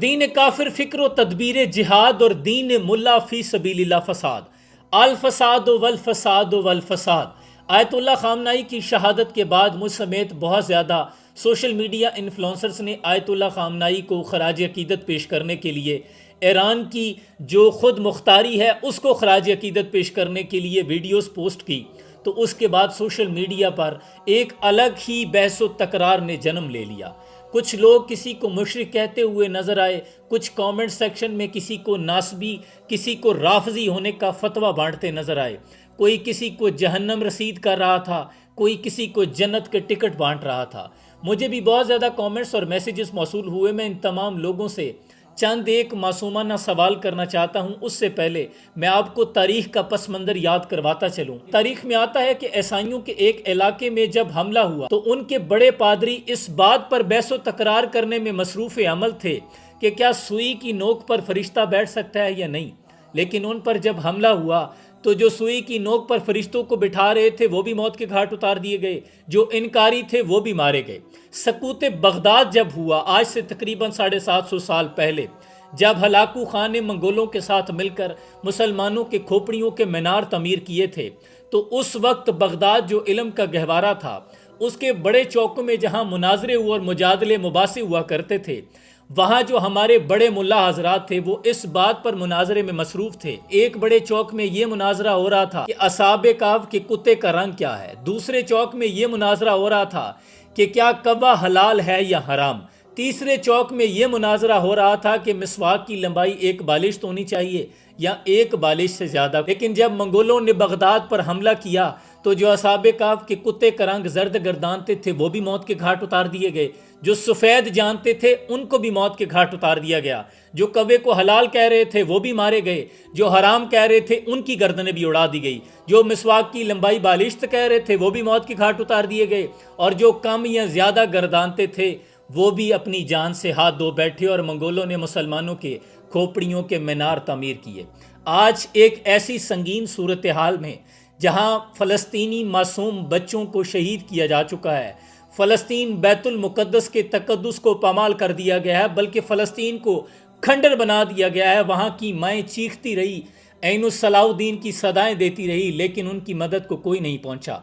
दीन काफिर फिक्र व तदबीर जिहाद और दीन मुल्ला फी सबीलिल्लाह फसाद अल फसाद वल फसाद वल फसाद। आयतुल्लाह खामनाई की शहादत के बाद मुझ समेत बहुत ज़्यादा सोशल मीडिया इन्फ्लुएंसर्स ने आयतुल्लाह खामनाई को खराज अकीदत पेश करने के लिए, ईरान की जो ख़ुद मुख्तारी है उसको खराज अकीदत पेश करने के लिए वीडियोस पोस्ट की। तो उसके बाद सोशल मीडिया पर एक अलग ही बहस व तकरार ने जन्म ले लिया। कुछ लोग किसी को मुशरिक कहते हुए नज़र आए, कुछ कमेंट सेक्शन में किसी को नासबी, किसी को राफजी होने का फतवा बांटते नज़र आए। कोई किसी को जहन्नम रसीद कर रहा था, कोई किसी को जन्नत के टिकट बांट रहा था। मुझे भी बहुत ज़्यादा कमेंट्स और मैसेजेस मौसूल हुए। मैं इन तमाम लोगों से चंद एक मासूमाना सवाल करना चाहता हूं। उससे पहले मैं आपको तारीख का पस मंज़र याद करवाता चलूं। तारीख में आता है कि ईसाइयों के एक इलाके में जब हमला हुआ तो उनके बड़े पादरी इस बात पर बहस व तकरार करने में मसरूफ़ अमल थे कि क्या सुई की नोक पर फरिश्ता बैठ सकता है या नहीं। लेकिन उन पर जब हमला हुआ तो जो सुई की नोक पर फरिश्तों को बिठा रहे थे वो भी मौत के घाट उतार दिए गए, जो इनकारी थे वो भी मारे गए। सकूत बगदाद जब हुआ आज से तकरीबन 750 साल पहले, जब हलाकू खान ने मंगोलों के साथ मिलकर मुसलमानों के खोपड़ियों के मीनार तमीर किए थे, तो उस वक्त बगदाद जो इल्म का गहवारा था उसके बड़े चौकों में जहाँ मुनाजरे और मुजादले मुबासे हुआ करते थे, वहाँ जो हमारे बड़े मुल्ला हजरात थे वो इस बात पर मुनाजरे में मसरूफ़ थे। एक बड़े चौक में ये मुनाजरा हो रहा था कि असाबे काव के कुत्ते का रंग क्या है। दूसरे चौक में ये मुनाजरा हो रहा था कि क्या कव्वा हलाल है या हराम। तीसरे चौक में ये मुनाजरा हो रहा था कि मिसवाक की लंबाई एक बालिश तो होनी चाहिए या एक बालिश से ज़्यादा। लेकिन जब मंगोलों ने बगदाद पर हमला किया तो जो असाबे काफ के कुत्ते का रंग जर्द गर्दानते थे वो भी मौत के घाट उतार दिए गए, जो सफ़ेद जानते थे उनको भी मौत के घाट उतार दिया गया, जो कव्वे को हलाल कह रहे थे वो भी मारे गए, जो हराम कह रहे थे उनकी गर्दनें भी उड़ा दी गई, जो मिसवाक की लंबाई बालिश्त कह रहे थे वो भी मौत के घाट उतार दिए गए, और जो कम या ज़्यादा गर्दानते थे वो भी अपनी जान से हाथ धो बैठे और मंगोलों ने मुसलमानों के खोपड़ियों के मीनार तामीर किए। आज एक ऐसी संगीन सूरत हाल में जहां फ़लस्तीनी मासूम बच्चों को शहीद किया जा चुका है, फ़लस्तीन बैतुल मुक़द्दस के तक़द्दुस को पामाल कर दिया गया है, बल्कि फ़लस्तीन को खंडर बना दिया गया है। वहाँ की माएँ चीखती रही, ऐनुस्सलाउद्दीन की सदाएँ देती रही, लेकिन उनकी मदद को कोई नहीं पहुँचा।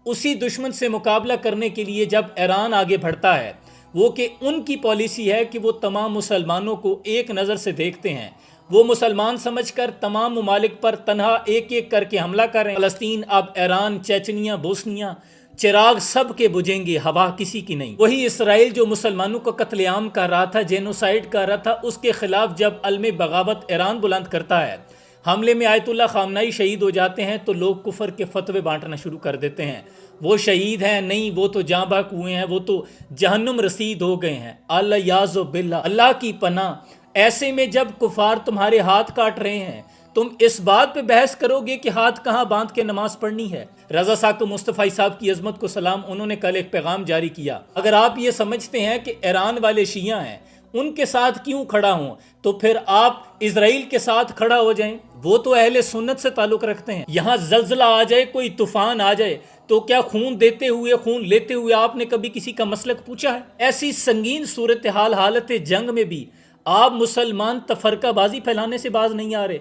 उसी दुश्मन से मुकाबला करने के लिए जब ईरान आगे बढ़ता है, वो कि उनकी पॉलिसी है कि वो तमाम मुसलमानों को एक नज़र से देखते हैं, वो मुसलमान समझकर तमाम ममालिक पर तनहा एक एक करके हमला कर रहे हैं। फ़लस्तीन अब ईरान, चेचनिया, बोस्निया, चिराग सब के बुझेंगे, हवा किसी की नहीं। वही इसराइल जो मुसलमानों को कत्लेआम कर रहा था, जेनोसाइड कर रहा था, उसके खिलाफ जब अलम बगावत ईरान बुलंद करता है, हमले में आयतुल्लाह खामनाई शहीद हो जाते हैं तो लोग कुफर के फतवे बांटना शुरू कर देते हैं। वो शहीद हैं नहीं, वो तो जाँ बाक हुए हैं, वो तो जहन्नुम रसीद हो गए हैं। अल्लाह याज़ो बिल्ला, अल्लाह की पनाह। ऐसे में जब कुफार तुम्हारे हाथ काट रहे हैं, तुम इस बात पे बहस करोगे कि हाथ कहाँ बांध के नमाज पढ़नी है। रज़ा साको मुस्तफ़ा साहब की अज़मत को सलाम, उन्होंने कल एक पैगाम जारी किया। अगर आप ये समझते हैं कि ईरान वाले शिया हैं, उनके साथ क्यों खड़ा हूं, तो फिर आप इजराइल के साथ खड़ा हो जाएं। वो तो अहले सुन्नत से ताल्लुक़ रखते हैं। यहाँ जल्जला आ जाए, कोई तूफान आ जाए, तो क्या खून देते हुए, खून लेते हुए आपने कभी किसी का मसलक पूछा है? ऐसी संगीन सूरत हालत जंग में भी आप मुसलमान तफरकाबाजी फैलाने से बाज नहीं आ रहे।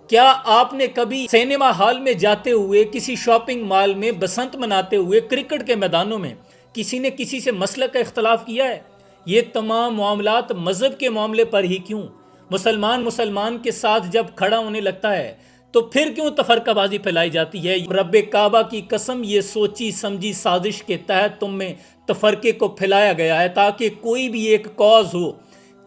क्या आपने कभी सिनेमा हॉल में जाते हुए, किसी शॉपिंग मॉल में बसंत मनाते हुए, क्रिकेट के मैदानों में किसी ने किसी से मसलक का इख्तलाफ किया है? ये तमाम मामलात मज़हब के मामले पर ही क्यों? मुसलमान के साथ जब खड़ा होने लगता है तो फिर क्यों तफरकाबाजी फैलाई जाती है? रब्बे काबा की कसम, ये सोची समझी साजिश के तहत तुम में तफरके को फैलाया गया है, ताकि कोई भी एक कॉज हो,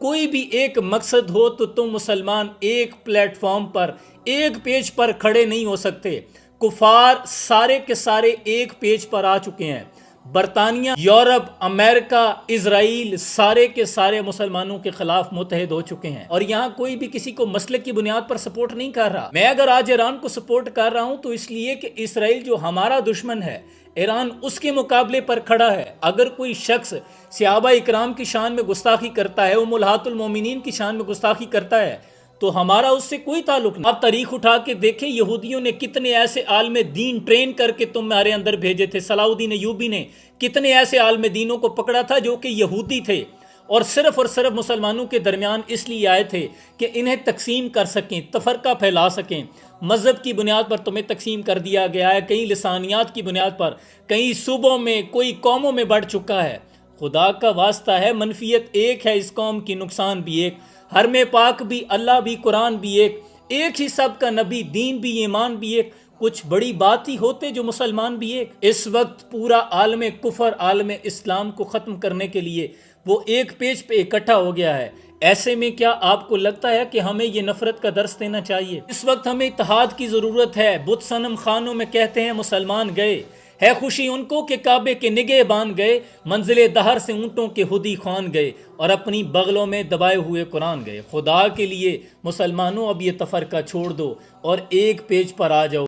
कोई भी एक मकसद हो, तो तुम मुसलमान एक प्लेटफॉर्म पर, एक पेज पर खड़े नहीं हो सकते। कुफार सारे के सारे एक पेज पर आ चुके हैं। बरतानिया, यूरोप, अमेरिका, इजराइल, सारे के सारे मुसलमानों के खिलाफ मुतहद हो चुके हैं, और यहाँ कोई भी किसी को मसलक की बुनियाद पर सपोर्ट नहीं कर रहा। मैं अगर आज ईरान को सपोर्ट कर रहा हूँ तो इसलिए कि इसराइल जो हमारा दुश्मन है, ईरान उसके मुकाबले पर खड़ा है। अगर कोई शख्स सहाबा इकराम की शान में गुस्ताखी करता है, उम्मुहातुल मोमिनीन की शान में गुस्ताखी करता है, तो हमारा उससे कोई ताल्लुक नहीं। आप तारीख उठा के देखें, यहूदियों ने कितने ऐसे आलम दीन ट्रेन करके तुम्हारे अंदर भेजे थे। सलाउद्दीन अय्यूबी ने कितने ऐसे आलम दीनों को पकड़ा था जो कि यहूदी थे, اور صرف مسلمانوں کے درمیان اس لیے آئے تھے کہ انہیں تقسیم کر سکیں، تفرقہ پھیلا سکیں۔ مذہب کی بنیاد پر تمہیں تقسیم کر دیا گیا ہے، کئی لسانیات کی بنیاد پر، کئی صوبوں میں، کوئی قوموں میں بڑھ چکا ہے۔ خدا کا واسطہ ہے، منفیت ایک ہے اس قوم کی، نقصان بھی ایک، حرم پاک بھی، اللہ بھی، قرآن بھی ایک ہی سب کا نبی، دین بھی، ایمان بھی ایک، کچھ بڑی بات ہی ہوتے جو مسلمان بھی ایک۔ اس وقت پورا عالم کفر، عالم اسلام کو ختم کرنے کے لیے وہ ایک پیج پہ اکٹھا ہو گیا ہے۔ ایسے میں کیا آپ کو لگتا ہے کہ ہمیں یہ نفرت کا درس دینا چاہیے؟ اس وقت ہمیں اتحاد کی ضرورت ہے۔ بت صنم خانوں میں کہتے ہیں مسلمان گئے، ہے خوشی ان کو کہ کعبے کے نگہ بان گئے، منزل دہر سے اونٹوں کے ہدی خوان گئے، اور اپنی بغلوں میں دبائے ہوئے قرآن گئے۔ خدا کے لیے مسلمانوں اب یہ تفرقہ چھوڑ دو اور ایک پیج پر آ جاؤ۔